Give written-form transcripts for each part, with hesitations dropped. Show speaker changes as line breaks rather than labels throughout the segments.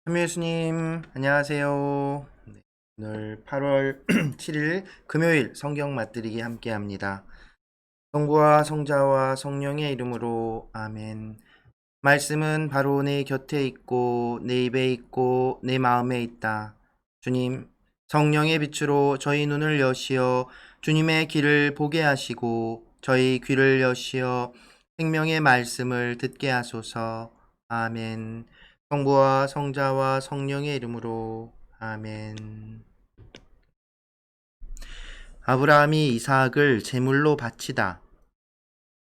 현미 예수님, 안녕하세요. 네, 오늘 8월 7일 금요일 성경 맛들이기 함께 합니다. 성부와 성자와 성령의 이름으로 아멘. 말씀은 바로 내 곁에 있고 내 입에 있고 내 마음에 있다. 주님, 성령의 빛으로 저희 눈을 여시어 주님의 길을 보게 하시고 저희 귀를 여시어 생명의 말씀을 듣게 하소서. 아멘. 성부와 성자와 성령의 이름으로 아멘. 아브라함이 이삭을 제물로 바치다.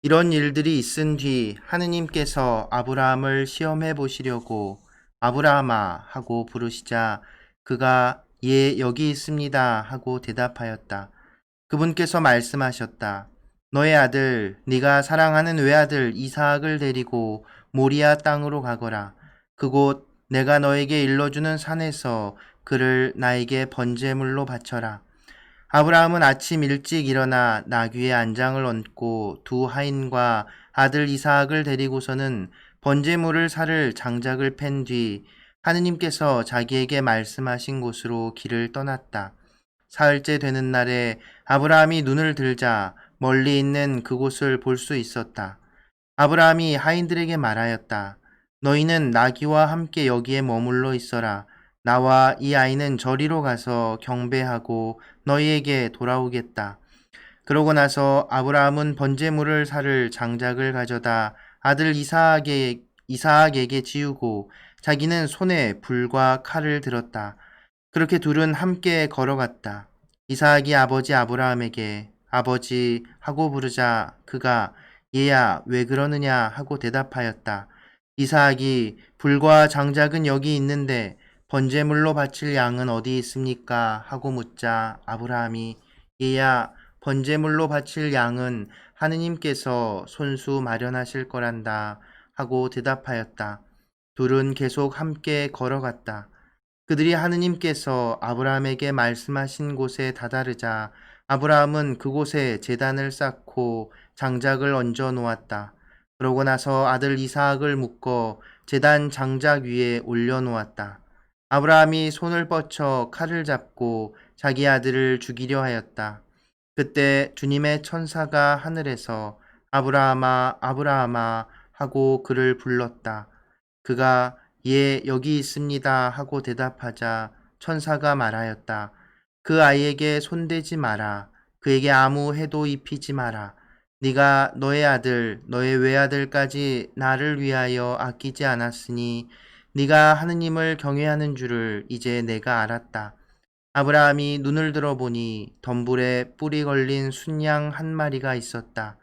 이런 일들이 있은 뒤 하느님께서 아브라함을 시험해 보시려고 아브라함아 하고 부르시자 그가 예 여기 있습니다 하고 대답하였다. 그분께서 말씀하셨다. 너의 아들 네가 사랑하는 외아들 이삭을 데리고 모리아 땅으로 가거라. 그곳 내가 너에게 일러주는 산에서 그를 나에게 번제물로 바쳐라. 아브라함은 아침 일찍 일어나 나귀의 안장을 얹고 두 하인과 아들 이삭을 데리고서는 번제물을 살 장작을 팬 뒤 하느님께서 자기에게 말씀하신 곳으로 길을 떠났다. 사흘째 되는 날에 아브라함이 눈을 들자 멀리 있는 그곳을 볼 수 있었다. 아브라함이 하인들에게 말하였다. 너희는 나귀와 함께 여기에 머물러 있어라. 나와 이 아이는 저리로 가서 경배하고 너희에게 돌아오겠다. 그러고 나서 아브라함은 번제물을 살 장작을 가져다 아들 이삭에게 지우고 자기는 손에 불과 칼을 들었다. 그렇게 둘은 함께 걸어갔다. 이삭이 아버지 아브라함에게 아버지 하고 부르자 그가 얘야 왜 그러느냐 하고 대답하였다. 이삭이 불과 장작은 여기 있는데 번제물로 바칠 양은 어디 있습니까? 하고 묻자 아브라함이 얘야 번제물로 바칠 양은 하느님께서 손수 마련하실 거란다 하고 대답하였다. 둘은 계속 함께 걸어갔다. 그들이 하느님께서 아브라함에게 말씀하신 곳에 다다르자 아브라함은 그곳에 제단을 쌓고 장작을 얹어 놓았다. 그러고 나서 아들 이삭을 묶어 제단 장작 위에 올려 놓았다. 아브라함이 손을 뻗쳐 칼을 잡고 자기 아들을 죽이려 하였다. 그때 주님의 천사가 하늘에서 아브라함아, 아브라함아 하고 그를 불렀다. 그가 예, 여기 있습니다 하고 대답하자 천사가 말하였다. 그 아이에게 손대지 마라. 그에게 아무 해도 입히지 마라. 네가 너의 아들, 너의 외아들까지 나를 위하여 아끼지 않았으니 네가 하느님을 경외하는 줄을 이제 내가 알았다. 아브라함이 눈을 들어보니 덤불에 뿔이 걸린 순양 한 마리가 있었다.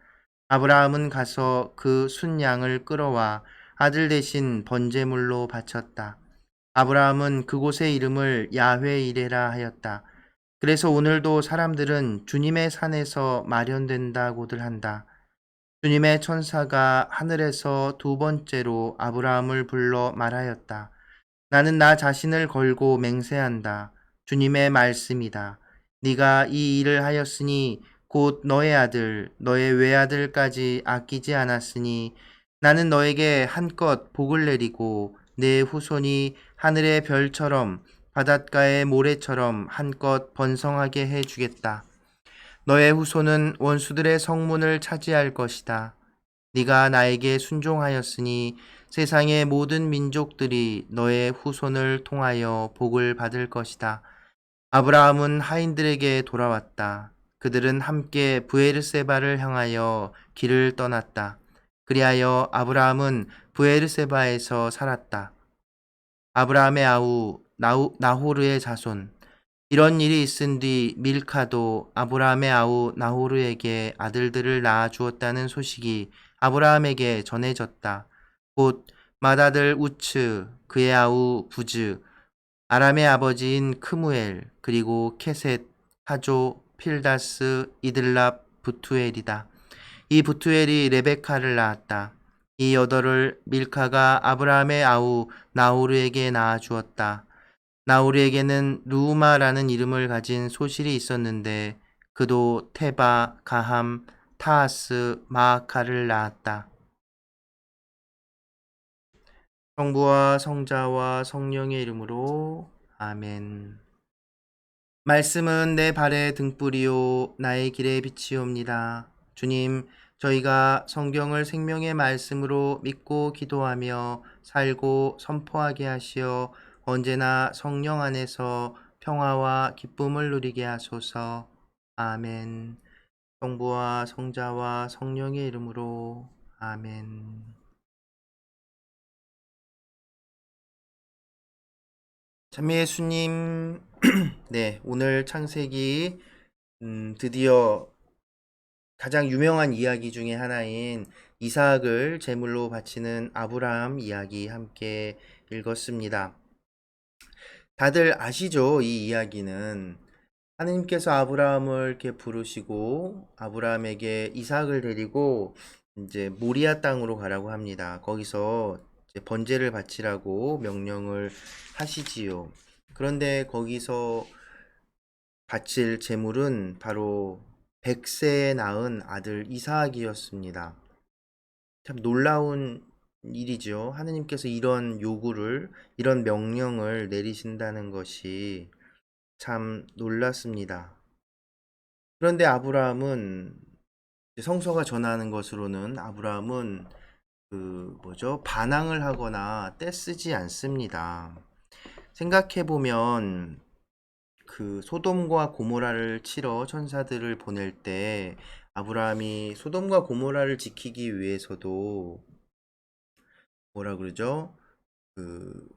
아브라함은 가서 그 순양을 끌어와 아들 대신 번제물로 바쳤다. 아브라함은 그곳의 이름을 야훼 이레라 하였다. 그래서 오늘도 사람들은 주님의 산에서 마련된다고들 한다. 주님의 천사가 하늘에서 두 번째로 아브라함을 불러 말하였다. 나는 나 자신을 걸고 맹세한다. 주님의 말씀이다. 네가 이 일을 하였으니 곧 너의 아들, 너의 외아들까지 아끼지 않았으니 나는 너에게 한껏 복을 내리고 내 후손이 하늘의 별처럼 바닷가의 모래처럼 한껏 번성하게 해 주겠다. 너의 후손은 원수들의 성문을 차지할 것이다. 네가 나에게 순종하였으니 세상의 모든 민족들이 너의 후손을 통하여 복을 받을 것이다. 아브라함은 하인들에게 돌아왔다. 그들은 함께 브에르세바를 향하여 길을 떠났다. 그리하여 아브라함은 브에르세바에서 살았다. 아브라함의 아우 나호르의 자손. 이런 일이 있은 뒤 밀카도 아브라함의 아우 나호르에게 아들들을 낳아 주었다는 소식이 아브라함에게 전해졌다. 곧 맏아들 우츠, 그의 아우 부즈, 아람의 아버지인 크무엘, 그리고 케셋, 하조, 필다스, 이들랍, 부투엘이다. 이 부투엘이 레베카를 낳았다. 이 여덟을 밀카가 아브라함의 아우 나호르에게 낳아 주었다. 나우리에게는 루우마라는 이름을 가진 소실이 있었는데 그도 테바, 가함, 타하스, 마아카를 낳았다. 성부와 성자와 성령의 이름으로 아멘. 말씀은 내 발의 등불이요 나의 길의 빛이옵니다. 주님, 저희가 성경을 생명의 말씀으로 믿고 기도하며 살고 선포하게 하시어 언제나 성령 안에서 평화와 기쁨을 누리게 하소서. 아멘. 성부와 성자와 성령의 이름으로 아멘. 참 예수님, 네, 오늘 창세기 드디어 가장 유명한 이야기 중에 하나인 이삭을 제물로 바치는 아브라함 이야기 함께 읽었습니다. 다들 아시죠? 이 이야기는 하느님께서 아브라함을 이렇게 부르시고 아브라함에게 이삭을 데리고 이제 모리아 땅으로 가라고 합니다. 거기서 이제 번제를 바치라고 명령을 하시지요. 그런데 거기서 바칠 제물은 바로 100세에 낳은 아들 이삭이었습니다. 참 놀라운 일이죠. 하느님께서 이런 요구를, 이런 명령을 내리신다는 것이 참 놀랐습니다. 그런데 아브라함은 성서가 전하는 것으로는 아브라함은 반항을 하거나 떼쓰지 않습니다. 생각해 보면 소돔과 고모라를 치러 천사들을 보낼 때 아브라함이 소돔과 고모라를 지키기 위해서도 뭐라 그러죠? 그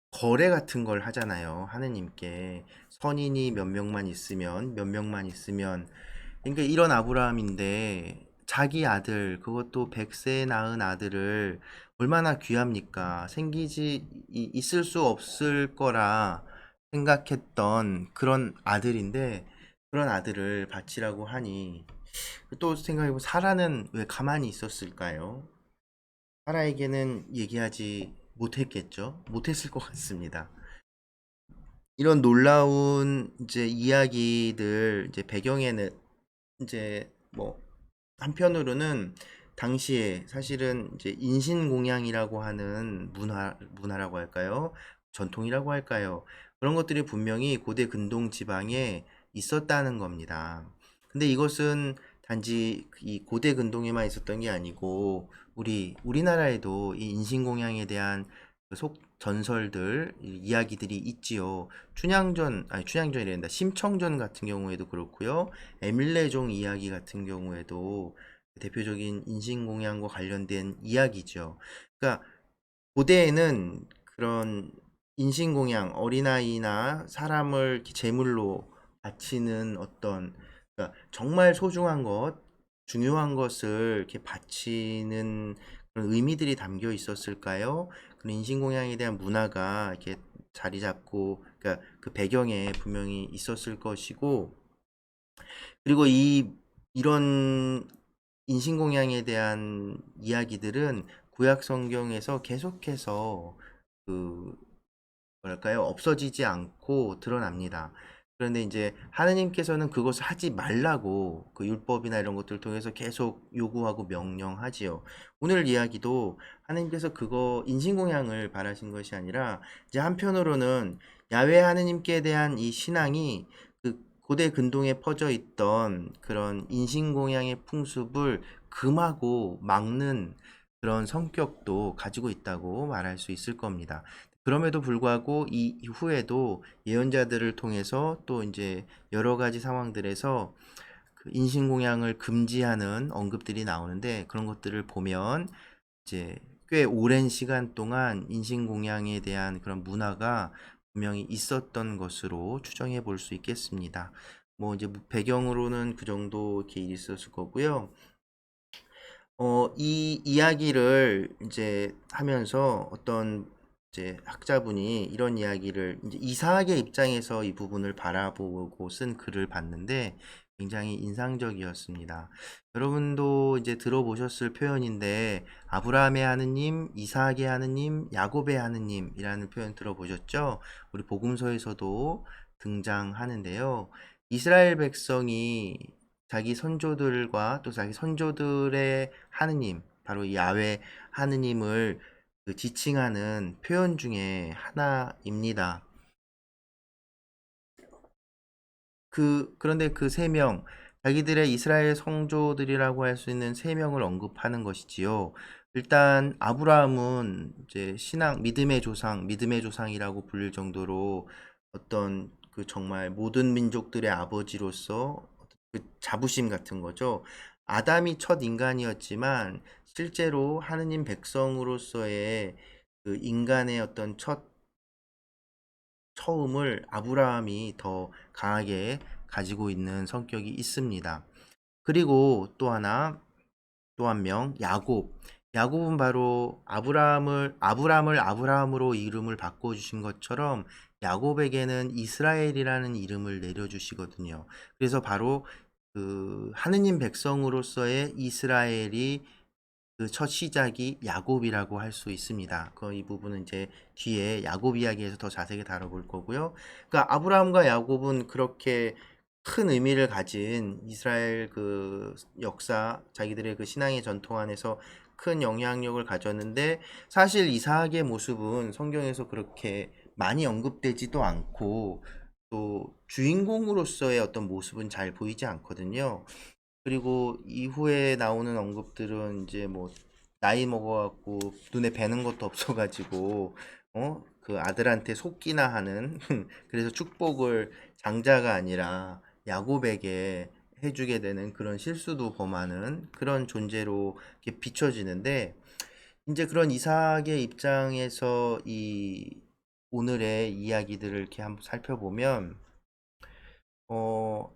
거래 같은 걸 하잖아요. 하느님께 선인이 몇 명만 있으면 그러니까 이런 아브라함인데 자기 아들 그것도 100세에 낳은 아들을 얼마나 귀합니까? 있을 수 없을 거라 생각했던 그런 아들인데 그런 아들을 바치라고 하니 또 생각해보면 사라는 왜 가만히 있었을까요? 사라에게는 얘기하지 못했겠죠? 못했을 것 같습니다. 이런 놀라운 이제 이야기들 이제 배경에는 이제 뭐 한편으로는 당시에 사실은 이제 인신공양이라고 하는 문화라고 할까요? 전통이라고 할까요? 그런 것들이 분명히 고대 근동 지방에 있었다는 겁니다. 근데 이것은 단지 이 고대 근동에만 있었던 게 아니고 우리나라에도 이 인신공양에 대한 속 전설들 이야기들이 있지요. 춘향전이란다. 심청전 같은 경우에도 그렇고요. 에밀레종 이야기 같은 경우에도 대표적인 인신공양과 관련된 이야기죠. 그러니까 고대에는 그런 인신공양, 어린아이나 사람을 이렇게 제물로 바치는 그러니까 정말 소중한 것, 중요한 것을 이렇게 바치는 그런 의미들이 담겨 있었을까요? 그런 인신공양에 대한 문화가 이렇게 자리 잡고, 그러니까 그 배경에 분명히 있었을 것이고, 그리고 이런 인신공양에 대한 이야기들은 구약 성경에서 계속해서 그 뭐랄까요? 없어지지 않고 드러납니다. 그런데 이제 하느님께서는 그것을 하지 말라고 그 율법이나 이런 것들을 통해서 계속 요구하고 명령하지요. 오늘 이야기도 하느님께서 그거 인신공양을 바라신 것이 아니라 이제 한편으로는 야훼 하느님께 대한 이 신앙이 그 고대 근동에 퍼져 있던 그런 인신공양의 풍습을 금하고 막는 그런 성격도 가지고 있다고 말할 수 있을 겁니다. 그럼에도 불구하고 이 이후에도 예언자들을 통해서 또 이제 여러 가지 상황들에서 그 인신공양을 금지하는 언급들이 나오는데 그런 것들을 보면 이제 꽤 오랜 시간 동안 인신공양에 대한 그런 문화가 분명히 있었던 것으로 추정해 볼 수 있겠습니다. 뭐 이제 배경으로는 그 정도 이렇게 있었을 거고요. 이 이야기를 이제 하면서 어떤 이제 학자분이 이런 이야기를 이제 이삭의 입장에서 이 부분을 바라보고 쓴 글을 봤는데 굉장히 인상적이었습니다. 여러분도 이제 들어보셨을 표현인데 아브라함의 하느님, 이삭의 하느님, 야곱의 하느님이라는 표현 들어보셨죠? 우리 복음서에서도 등장하는데요. 이스라엘 백성이 자기 선조들과 또 자기 선조들의 하느님, 바로 야훼 하느님을 그 지칭하는 표현 중에 하나입니다. 그런데 그 세 명, 자기들의 이스라엘 성조들이라고 할 수 있는 세 명을 언급하는 것이지요. 일단 아브라함은 이제 신앙, 믿음의 조상이라고 불릴 정도로 어떤 그 정말 모든 민족들의 아버지로서 그 자부심 같은 거죠. 아담이 첫 인간이었지만 실제로 하느님 백성으로서의 그 인간의 어떤 첫 처음을 아브라함이 더 강하게 가지고 있는 성격이 있습니다. 그리고 또 한 명, 야곱. 야곱은 바로 아브라함을 아브라함으로 이름을 바꿔주신 것처럼 야곱에게는 이스라엘이라는 이름을 내려주시거든요. 그래서 바로 그 하느님 백성으로서의 이스라엘이 그 첫 시작이 야곱이라고 할 수 있습니다. 이 부분은 이제 뒤에 야곱 이야기에서 더 자세히 다뤄볼 거고요. 그러니까 아브라함과 야곱은 그렇게 큰 의미를 가진 이스라엘 그 역사, 자기들의 그 신앙의 전통 안에서 큰 영향력을 가졌는데 사실 이삭의 모습은 성경에서 그렇게 많이 언급되지도 않고 또 주인공으로서의 어떤 모습은 잘 보이지 않거든요. 그리고 이후에 나오는 언급들은 이제 뭐 나이 먹어갖고 눈에 뵈는 것도 없어가지고 그 아들한테 속기나 하는 그래서 축복을 장자가 아니라 야곱에게 해주게 되는 그런 실수도 범하는 그런 존재로 이렇게 비춰지는데 이제 그런 이삭의 입장에서 이 오늘의 이야기들을 이렇게 한번 살펴보면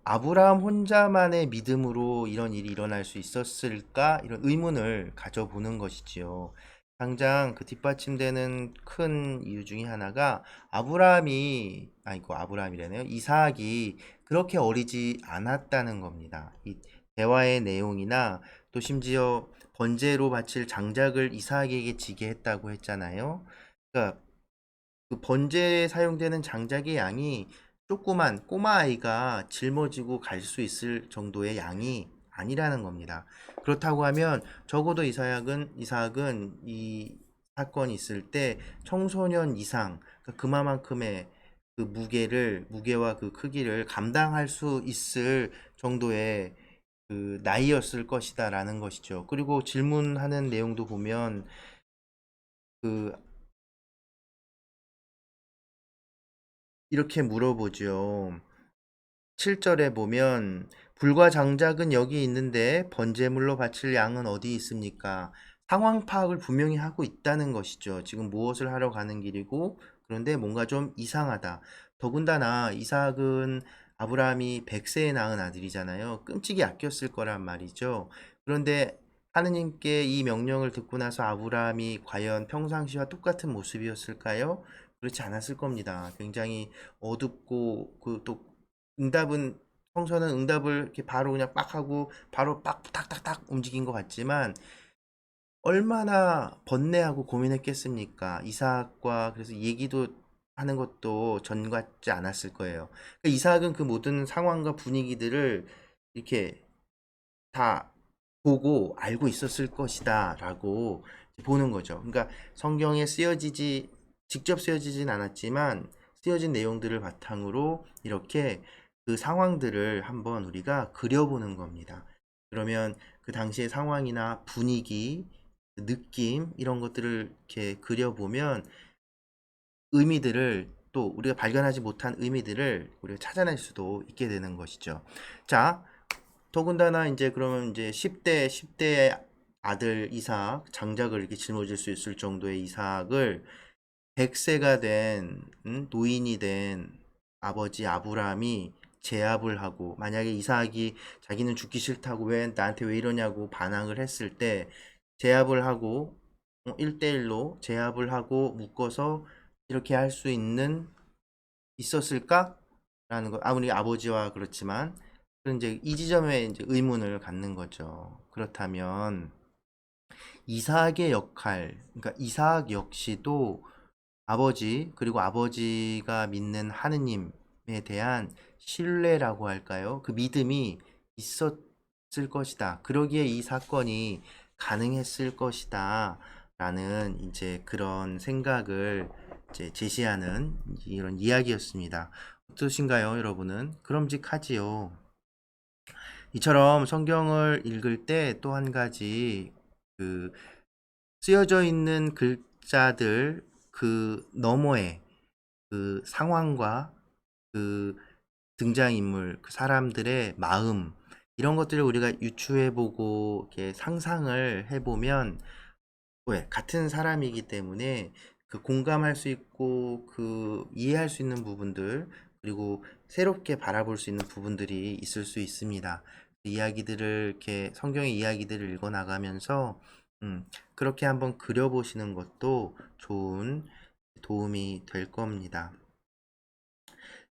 아브라함 혼자만의 믿음으로 이런 일이 일어날 수 있었을까? 이런 의문을 가져보는 것이지요. 당장 그 뒷받침되는 큰 이유 중에 하나가 아브라함이래네요. 이삭이 그렇게 어리지 않았다는 겁니다. 이 대화의 내용이나 또 심지어 번제로 바칠 장작을 이삭에게 지게 했다고 했잖아요. 그러니까 그 번제에 사용되는 장작의 양이 조그만 꼬마 아이가 짊어지고 갈 수 있을 정도의 양이 아니라는 겁니다. 그렇다고 하면 적어도 이삭은 이 사건이 있을 때 청소년 이상, 그러니까 그만큼의 그 무게와 그 크기를 감당할 수 있을 정도의 그 나이였을 것이다라는 것이죠. 그리고 질문하는 내용도 보면 그 이렇게 물어보죠. 7절에 보면 불과 장작은 여기 있는데 번제물로 바칠 양은 어디 있습니까? 상황 파악을 분명히 하고 있다는 것이죠. 지금 무엇을 하러 가는 길이고 그런데 뭔가 좀 이상하다. 더군다나 이삭은 아브라함이 100세에 낳은 아들이잖아요. 끔찍이 아꼈을 거란 말이죠. 그런데 하느님께 이 명령을 듣고 나서 아브라함이 과연 평상시와 똑같은 모습이었을까요? 그렇지 않았을 겁니다. 굉장히 어둡고 그또 성서는 응답을 이렇게 바로 그냥 빡 하고 바로 빡 탁탁탁 움직인 것 같지만 얼마나 번뇌하고 고민했겠습니까? 이삭과 그래서 얘기도 하는 것도 전 같지 않았을 거예요. 그러니까 이삭은 그 모든 상황과 분위기들을 이렇게 다 보고 알고 있었을 것이다라고 보는 거죠. 그러니까 성경에 직접 쓰여지진 않았지만 쓰여진 내용들을 바탕으로 이렇게 그 상황들을 한번 우리가 그려보는 겁니다. 그러면 그 당시의 상황이나 분위기, 느낌 이런 것들을 이렇게 그려보면 또 우리가 발견하지 못한 의미들을 우리가 찾아낼 수도 있게 되는 것이죠. 자, 더군다나 이제 그러면 이제 10대 아들 이삭 장작을 이렇게 짊어질 수 있을 정도의 이삭을 100세가 된 노인이 된 아버지 아브라함이 제압을 하고 만약에 이삭이 자기는 죽기 싫다고 나한테 왜 이러냐고 반항을 했을 때 제압을 하고 1대1로 제압을 하고 묶어서 이렇게 할 수 있었을까? 라는 거 아무리 아버지와 그렇지만 그런 이제 이 지점에 이제 의문을 갖는 거죠. 그렇다면 이삭의 역할, 그러니까 이삭 역시도 아버지 그리고 아버지가 믿는 하느님에 대한 신뢰라고 할까요? 그 믿음이 있었을 것이다. 그러기에 이 사건이 가능했을 것이다. 라는 이제 그런 생각을 이제 제시하는 이런 이야기였습니다. 어떠신가요, 여러분은? 그럼직하지요. 이처럼 성경을 읽을 때 또 한 가지 그 쓰여져 있는 글자들 그 너머에 그 상황과 그 등장인물, 그 사람들의 마음 이런 것들을 우리가 유추해보고 이렇게 상상을 해보면 왜 같은 사람이기 때문에 그 공감할 수 있고 그 이해할 수 있는 부분들 그리고 새롭게 바라볼 수 있는 부분들이 있을 수 있습니다. 이야기들을 이렇게 성경의 이야기들을 읽어 나가면서 그렇게 한번 그려보시는 것도 좋은 도움이 될 겁니다.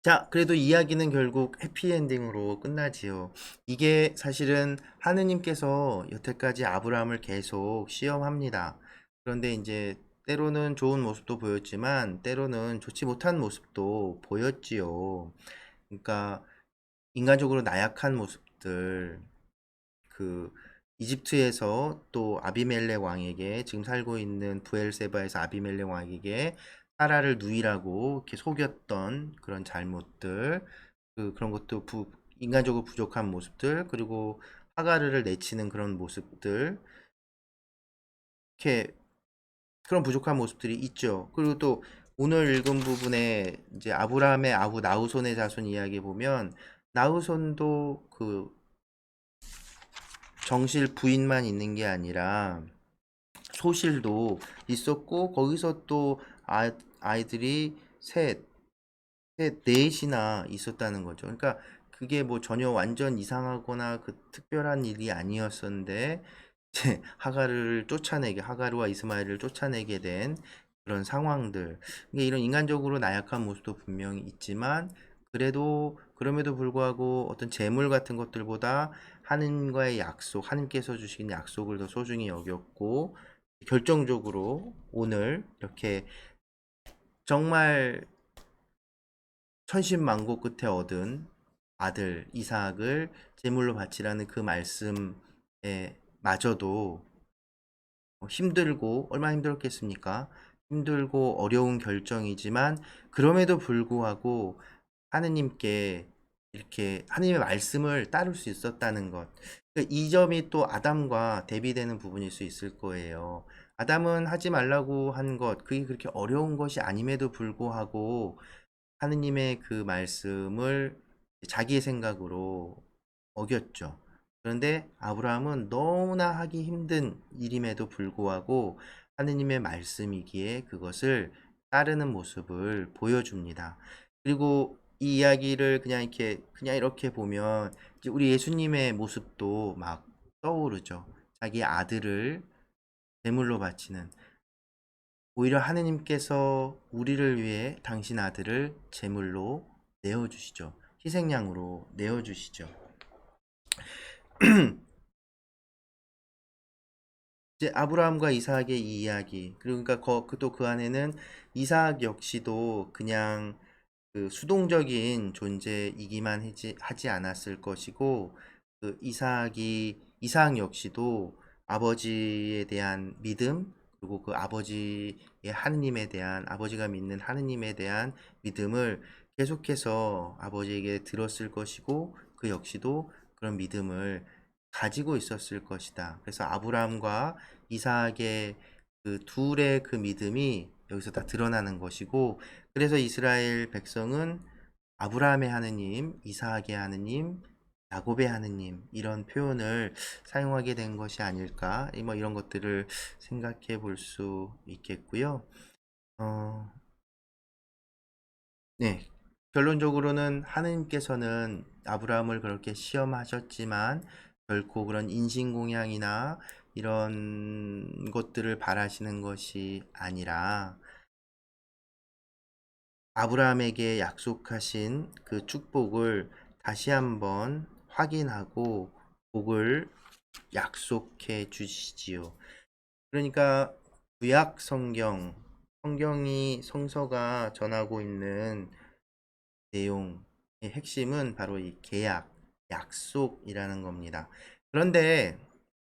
자, 그래도 이야기는 결국 해피엔딩으로 끝나지요. 이게 사실은 하느님께서 여태까지 아브라함을 계속 시험합니다. 그런데 이제 때로는 좋은 모습도 보였지만 때로는 좋지 못한 모습도 보였지요. 그러니까 인간적으로 나약한 모습들, 그 이집트에서 또 아비멜렉 왕에게 지금 살고 있는 부엘세바에서 아비멜렉 왕에게 사라를 누이라고 이렇게 속였던 그런 잘못들 그런 것도 인간적으로 부족한 모습들 그리고 하가르를 내치는 그런 모습들 이렇게 그런 부족한 모습들이 있죠. 그리고 또 오늘 읽은 부분에 이제 아브라함의 아우 나우손의 자손 이야기 보면 나우손도 그 정실 부인만 있는 게 아니라 소실도 있었고 거기서 또 아이들이 넷이나 있었다는 거죠. 그러니까 그게 뭐 전혀 완전 이상하거나 그 특별한 일이 아니었었는데 이제 하가르와 이스마엘을 쫓아내게 된 그런 상황들. 이게 이런 인간적으로 나약한 모습도 분명히 있지만 그럼에도 불구하고 어떤 재물 같은 것들보다 하느님과의 약속, 하느님께서 주신 약속을 더 소중히 여겼고 결정적으로 오늘 이렇게 정말 천신만고 끝에 얻은 아들 이삭을 제물로 바치라는 그 말씀에 마저도 힘들고 얼마나 힘들었겠습니까? 힘들고 어려운 결정이지만 그럼에도 불구하고 하느님께 이렇게 하느님의 말씀을 따를 수 있었다는 것. 이 점이 또 아담과 대비되는 부분일 수 있을 거예요. 아담은 하지 말라고 한 것, 그게 그렇게 어려운 것이 아님에도 불구하고 하느님의 그 말씀을 자기의 생각으로 어겼죠. 그런데 아브라함은 너무나 하기 힘든 일임에도 불구하고 하느님의 말씀이기에 그것을 따르는 모습을 보여줍니다. 그리고 이 이야기를 그냥 이렇게 보면 이제 우리 예수님의 모습도 막 떠오르죠. 자기 아들을 제물로 바치는 오히려 하느님께서 우리를 위해 당신 아들을 제물로 내어주시죠. 희생양으로 내어주시죠. 이제 아브라함과 이삭의 이 이야기 그리고 그러니까 또 그 안에는 이삭 역시도 그냥 그 수동적인 존재이기만 하지 않았을 것이고 그 이삭 역시도 아버지에 대한 믿음 그리고 그 아버지가 믿는 하느님에 대한 믿음을 계속해서 아버지에게 들었을 것이고 그 역시도 그런 믿음을 가지고 있었을 것이다. 그래서 아브라함과 이삭의 그 둘의 그 믿음이 여기서 다 드러나는 것이고 그래서 이스라엘 백성은 아브라함의 하느님, 이삭의 하느님, 야곱의 하느님 이런 표현을 사용하게 된 것이 아닐까 뭐 이런 것들을 생각해 볼 수 있겠고요. 네. 결론적으로는 하느님께서는 아브라함을 그렇게 시험하셨지만 결코 그런 인신공양이나 이런 것들을 바라시는 것이 아니라 아브라함에게 약속하신 그 축복을 다시 한번 확인하고 복을 약속해 주시지요. 그러니까 구약 성서가 전하고 있는 내용의 핵심은 바로 이 계약, 약속이라는 겁니다. 그런데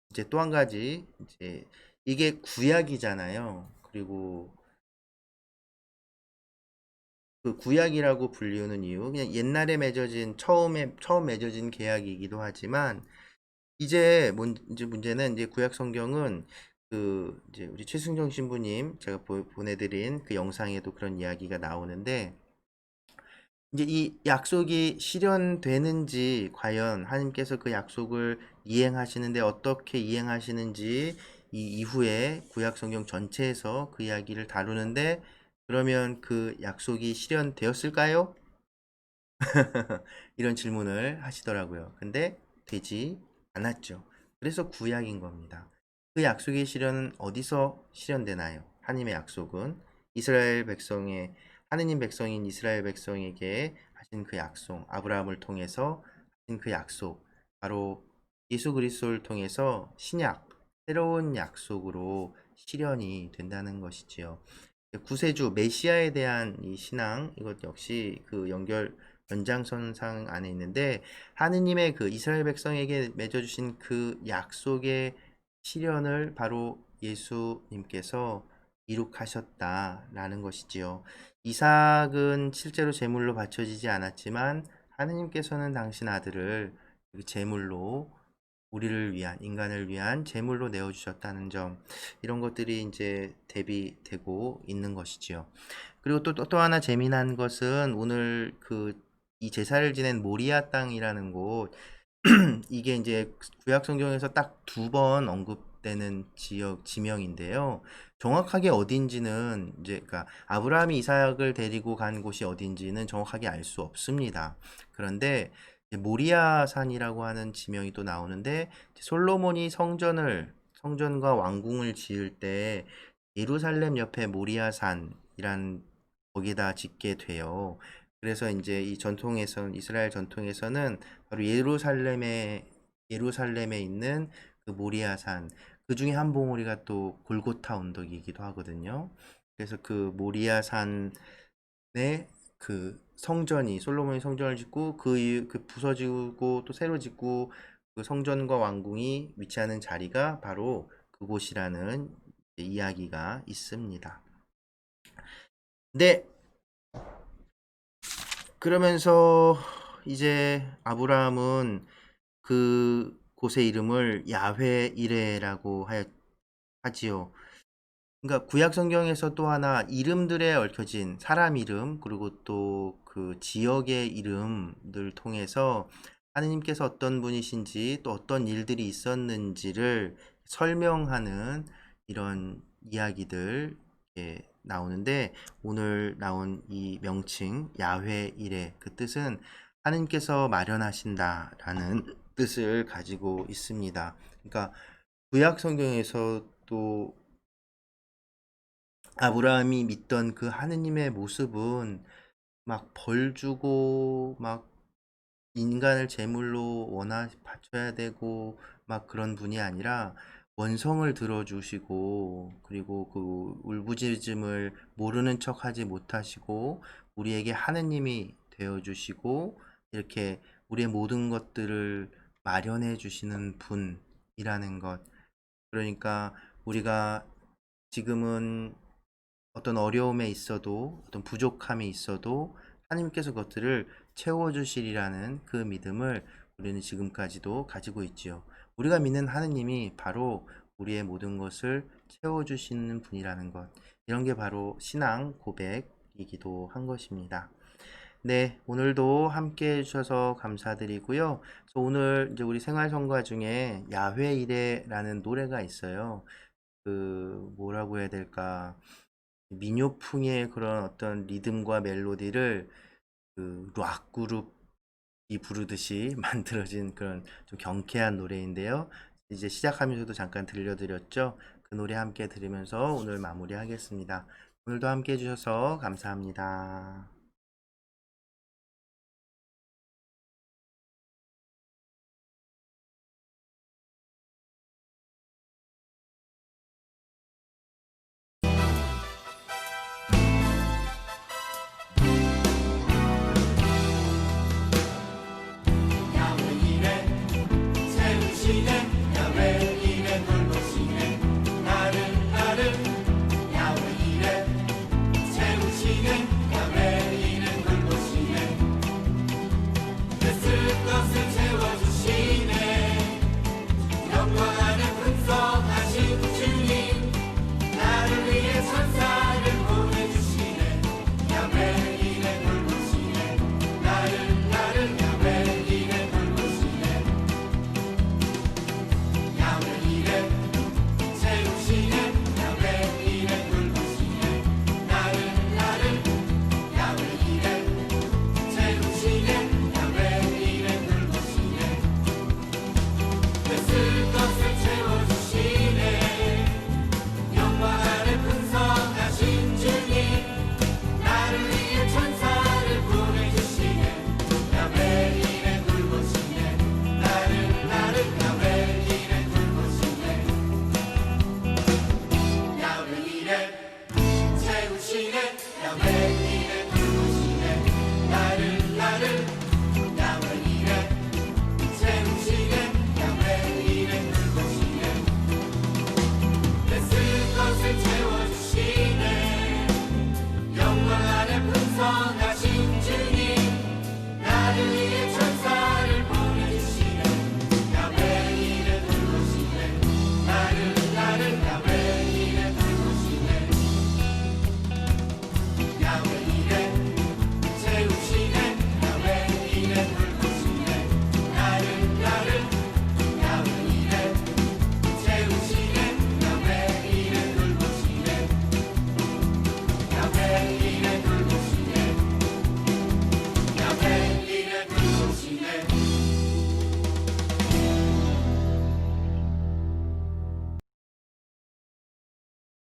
이제 또 한 가지 이제 이게 구약이잖아요. 그리고 그 구약이라고 불리우는 이유, 그냥 옛날에 맺어진 처음 맺어진 계약이기도 하지만 이제 문제는 이제 구약 성경은 그 이제 우리 최승정 신부님 제가 보내드린 그 영상에도 그런 이야기가 나오는데 이제 이 약속이 실현되는지 과연 하나님께서 그 약속을 이행하시는데 어떻게 이행하시는지 이 이후에 구약 성경 전체에서 그 이야기를 다루는데 그러면 그 약속이 실현되었을까요? 이런 질문을 하시더라고요. 근데 되지 않았죠. 그래서 구약인 겁니다. 그 약속의 실현은 어디서 실현되나요? 하나님의 약속은 이스라엘 백성의 하느님 백성인 이스라엘 백성에게 하신 그 약속, 아브라함을 통해서 하신 그 약속, 바로 예수 그리스도를 통해서 신약, 새로운 약속으로 실현이 된다는 것이지요. 구세주 메시아에 대한 이 신앙 이것 역시 그 연장선상 안에 있는데 하느님의 그 이스라엘 백성에게 맺어주신 그 약속의 실현을 바로 예수님께서 이룩하셨다라는 것이지요. 이삭은 실제로 제물로 바쳐지지 않았지만 하느님께서는 당신 아들을 그 제물로 우리를 위한 인간을 위한 제물로 내어 주셨다는 점 이런 것들이 이제 대비되고 있는 것이지요. 그리고 또 하나 재미난 것은 오늘 그 이 제사를 지낸 모리아 땅이라는 곳 이게 이제 구약 성경에서 딱 두 번 언급되는 지명인데요. 정확하게 어딘지는 이제 그러니까 아브라함이 이삭을 데리고 간 곳이 어딘지는 정확하게 알 수 없습니다. 그런데 모리아 산이라고 하는 지명이 또 나오는데 솔로몬이 성전과 왕궁을 지을 때 예루살렘 옆에 모리아 산이란 거기다 짓게 돼요. 그래서 이제 이 이스라엘 전통에서는 바로 예루살렘에 있는 그 모리아산 그 중에 한 봉우리가 또 골고타 언덕이기도 하거든요. 그래서 그 모리아산에 그 성전이 솔로몬이 성전을 짓고 그 부서지고 또 새로 짓고 그 성전과 왕궁이 위치하는 자리가 바로 그곳이라는 이야기가 있습니다. 네, 그러면서 이제 아브라함은 그 곳의 이름을 야훼 이레라고 하지요. 그러니까 구약 성경에서 또 하나 이름들에 얽혀진 사람 이름 그리고 또 그 지역의 이름들 통해서 하느님께서 어떤 분이신지 또 어떤 일들이 있었는지를 설명하는 이런 이야기들 나오는데 오늘 나온 이 명칭 야훼 이레 그 뜻은 하느님께서 마련하신다라는 뜻을 가지고 있습니다. 그러니까 구약 성경에서도 아브라함이 믿던 그 하느님의 모습은 막 벌 주고 막 인간을 제물로 바쳐야 되고 막 그런 분이 아니라 원성을 들어주시고 그리고 그 울부짖음을 모르는 척하지 못하시고 우리에게 하느님이 되어주시고 이렇게 우리의 모든 것들을 마련해 주시는 분이라는 것. 그러니까 우리가 지금은 어떤 어려움에 있어도 어떤 부족함이 있어도 하나님께서 그것들을 채워주시리라는 그 믿음을 우리는 지금까지도 가지고 있지요. 우리가 믿는 하느님이 바로 우리의 모든 것을 채워주시는 분이라는 것. 이런 게 바로 신앙 고백이기도 한 것입니다. 네, 오늘도 함께 해주셔서 감사드리고요. 그래서 오늘 이제 우리 생활성가 중에 야훼 이레라는 노래가 있어요. 그 뭐라고 해야 될까? 민요풍의 그런 어떤 리듬과 멜로디를 그 락 그룹이 부르듯이 만들어진 그런 좀 경쾌한 노래인데요. 이제 시작하면서도 잠깐 들려드렸죠. 그 노래 함께 들으면서 오늘 마무리하겠습니다. 오늘도 함께 해주셔서 감사합니다.